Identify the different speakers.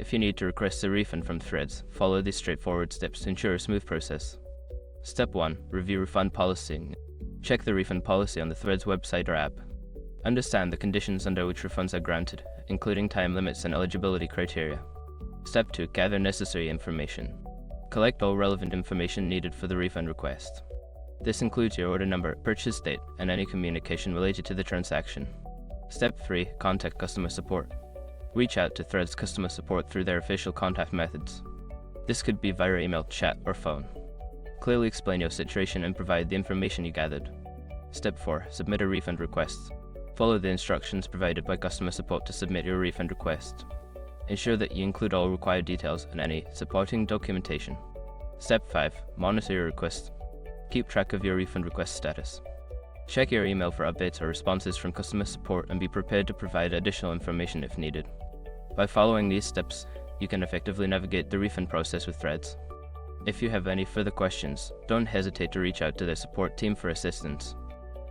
Speaker 1: If you need to request a refund from Threads, follow these straightforward steps to ensure a smooth process. Step 1. Review refund policy. Check the refund policy on the Threads website or app. Understand the conditions under which refunds are granted, including time limits and eligibility criteria. Step 2. Gather necessary information. Collect all relevant information needed for the refund request. This includes your order number, purchase date, and any communication related to the transaction. Step 3. Contact customer support. Reach out to Threads customer support through their official contact methods. This could be via email, chat, or phone. Clearly explain your situation and provide the information you gathered. Step 4. Submit a refund request. Follow the instructions provided by customer support to submit your refund request. Ensure that you include all required details and any supporting documentation. Step 5. Monitor your request. Keep track of your refund request status. Check your email for updates or responses from customer support and be prepared to provide additional information if needed. By following these steps, you can effectively navigate the refund process with Threads. If you have any further questions, don't hesitate to reach out to their support team for assistance.